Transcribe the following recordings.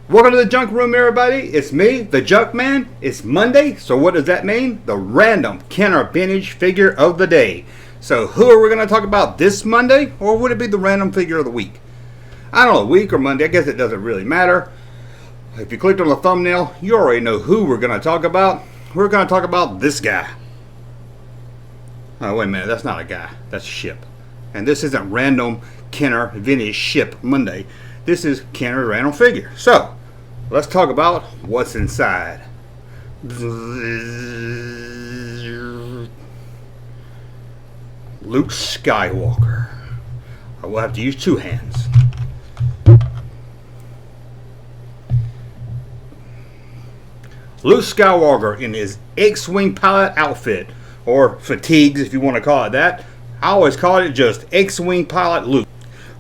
Welcome to the Junk Room, everybody. It's me, the Junkman. It's Monday, so what does that mean? The random Kenner vintage figure of the day. So who are we going to talk about this Monday, or would it be the random figure of the week? I don't know, week or Monday, I guess it doesn't really matter. If you clicked on the thumbnail, you already know who we're going to talk about. We're going to talk about this guy. Oh, wait a minute, that's not a guy, that's a ship. And this isn't random Kenner vintage ship Monday. This is Kenner random figure. So, let's talk about what's inside. Luke Skywalker. I will have to use two hands. Luke Skywalker in his X-Wing pilot outfit, or fatigues if you want to call it that. I always call it just X-Wing pilot Luke.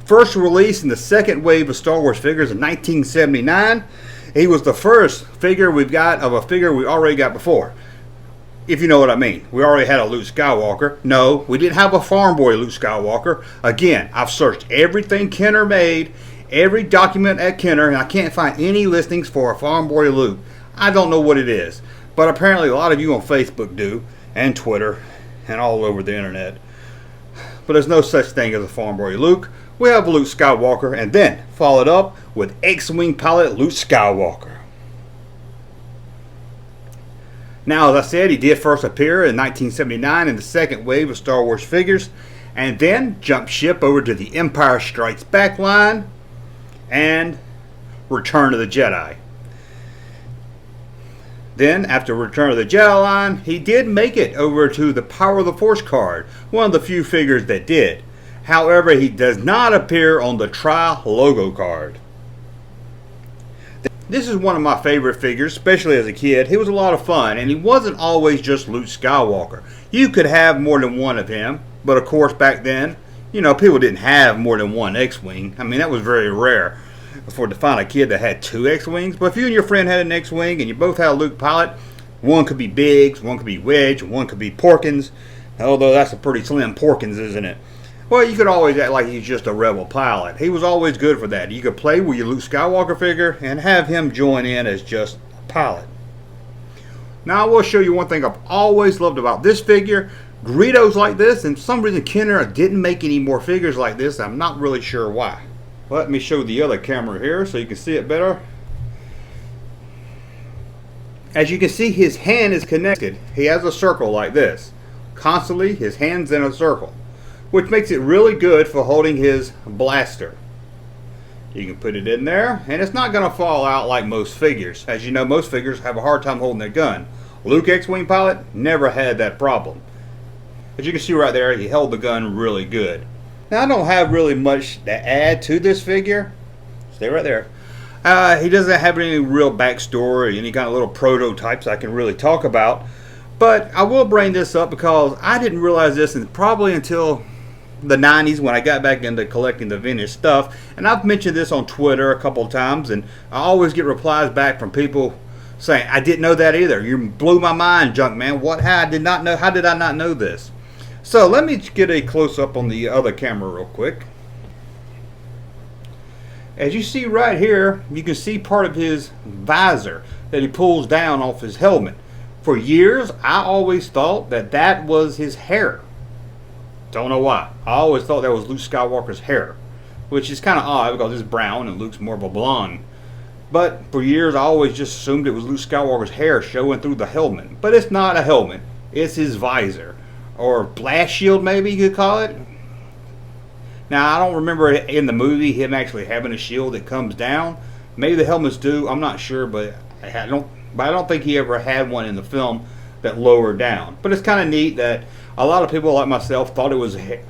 First released in the second wave of Star Wars figures in 1979. He was the first figure we've got of a figure we already got before. If you know what I mean. We already had a Luke Skywalker. No, we didn't have a farm boy Luke Skywalker. Again, I've searched everything Kenner made, every document at Kenner, and I can't find any listings for a farm boy Luke. I don't know what it is. But apparently a lot of you on Facebook do, and Twitter, and all over the internet. But there's no such thing as a farm boy Luke. We have Luke Skywalker, and then followed up with X-Wing pilot Luke Skywalker. Now, as I said, he did first appear in 1979 in the second wave of Star Wars figures, and then jumped ship over to the Empire Strikes Back line and Return of the Jedi. Then, after Return of the Jedi line, he did make it over to the Power of the Force card, one of the few figures that did. However, he does not appear on the Tri logo card. This is one of my favorite figures, especially as a kid. He was a lot of fun, and he wasn't always just Luke Skywalker. You could have more than one of him, but of course back then, you know, people didn't have more than one X-Wing. I mean, that was very rare to find a kid that had two X-Wings. But if you and your friend had an X-Wing and you both had a Luke pilot, one could be Biggs, one could be Wedge, one could be Porkins. Although that's a pretty slim Porkins, isn't it? Well, you could always act like he's just a rebel pilot. He was always good for that. You could play with your Luke Skywalker figure and have him join in as just a pilot. Now, I will show you one thing I've always loved about this figure. Greedos like this, and for some reason Kenner didn't make any more figures like this. I'm not really sure why. Let me show the other camera here so you can see it better. As you can see, his hand is connected. He has a circle like this. Constantly, his hand's in a circle, which makes it really good for holding his blaster. You can put it in there, and it's not going to fall out like most figures. As you know, most figures have a hard time holding their gun. Luke X-Wing pilot never had that problem. As you can see right there, he held the gun really good. Now, I don't have really much to add to this figure. Stay right there. He doesn't have any real backstory, any kind of little prototypes I can really talk about. But I will bring this up because I didn't realize this probably until the 90s when I got back into collecting the vintage stuff. And I've mentioned this on Twitter a couple of times, and I always get replies back from people saying, I didn't know that either. You blew my mind, Junkman. How did I not know this? So let me get a close-up on the other camera real quick. As you see right here, you can see part of his visor that he pulls down off his helmet. For years, I always thought that was his hair. Don't know why. I always thought that was Luke Skywalker's hair, which is kind of odd because it's brown and Luke's more of a blonde. But for years, I always just assumed it was Luke Skywalker's hair showing through the helmet. But it's not a helmet. It's his visor. Or blast shield, maybe you could call it. Now, I don't remember in the movie him actually having a shield that comes down. Maybe the helmets do. I'm not sure, but I don't think he ever had one in the film that lowered down. But it's kind of neat that a lot of people like myself thought it was hair.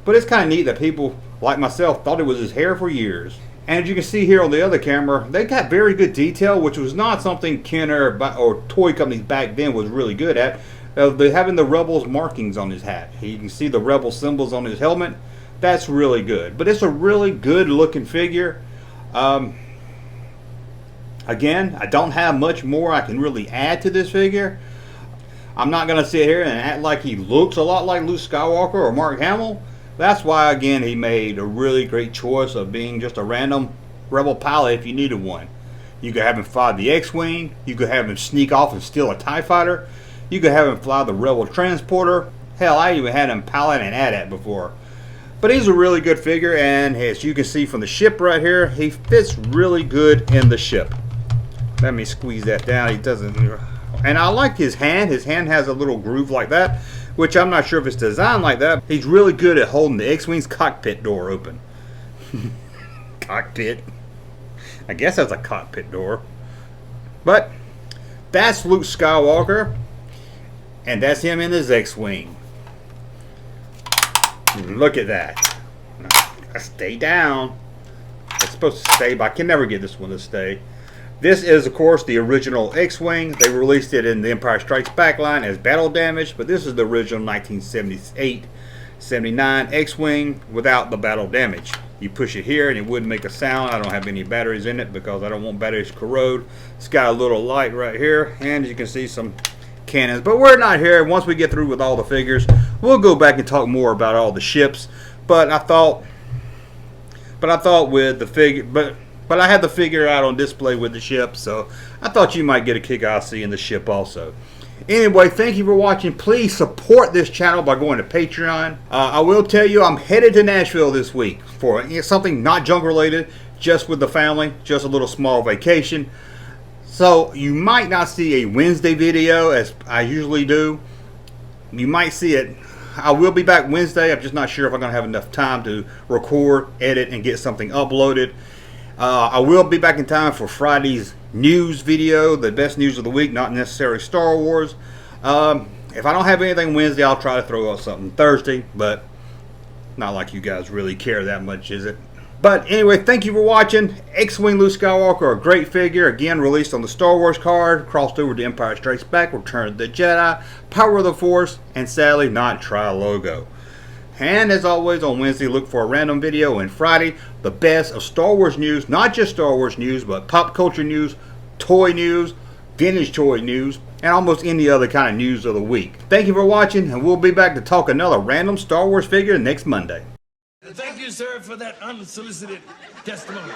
But it's kind of neat that people like myself thought it was his hair for years. And as you can see here on the other camera, they got very good detail, which was not something Kenner or toy companies back then was really good at. They're having the Rebels markings on his hat. You can see the Rebel symbols on his helmet. That's really good. But it's a really good looking figure. Again, I don't have much more I can really add to this figure. I'm not going to sit here and act like he looks a lot like Luke Skywalker or Mark Hamill. That's why, again, he made a really great choice of being just a random rebel pilot if you needed one. You could have him fly the X-Wing. You could have him sneak off and steal a TIE fighter. You could have him fly the Rebel transporter. Hell, I even had him pilot an AT-AT before. But he's a really good figure, and as you can see from the ship right here, he fits really good in the ship. Let me squeeze that down. He doesn't... And I like his hand. His hand has a little groove like that, which I'm not sure if it's designed like that. He's really good at holding the X-Wing's cockpit door open. Cockpit. I guess that's a cockpit door. But that's Luke Skywalker, and that's him in his X-Wing. Look at that. Stay down. It's supposed to stay, but I can never get this one to stay. This is, of course, the original X-Wing. They released it in the Empire Strikes Back line as battle damage, but this is the original 1978-79 X-Wing without the battle damage. You push it here and it wouldn't make a sound. I don't have any batteries in it because I don't want batteries to corrode. It's got a little light right here, and you can see some cannons. But we're not here. Once we get through with all the figures, we'll go back and talk more about all the ships. But I thought with the figure, but I had the figure out on display with the ship, so I thought you might get a kick out of seeing the ship also. Anyway, thank you for watching. Please support this channel by going to Patreon. I will tell you, I'm headed to Nashville this week for something not junk related, just with the family, just a little small vacation. So you might not see a Wednesday video as I usually do. You might see it. I will be back Wednesday. I'm just not sure if I'm going to have enough time to record, edit, and get something uploaded. I will be back in time for Friday's news video, the best news of the week, not necessarily Star Wars. If I don't have anything Wednesday, I'll try to throw out something Thursday, but not like you guys really care that much, is it? But anyway, thank you for watching. X-Wing Luke Skywalker, a great figure, again released on the Star Wars card, crossed over to Empire Strikes Back, Return of the Jedi, Power of the Force, and sadly not Tri-Logo. And as always, on Wednesday, look for a random video, and Friday, the best of Star Wars news, not just Star Wars news, but pop culture news, toy news, vintage toy news, and almost any other kind of news of the week. Thank you for watching, and we'll be back to talk another random Star Wars figure next Monday. Thank you, sir, for that unsolicited testimony.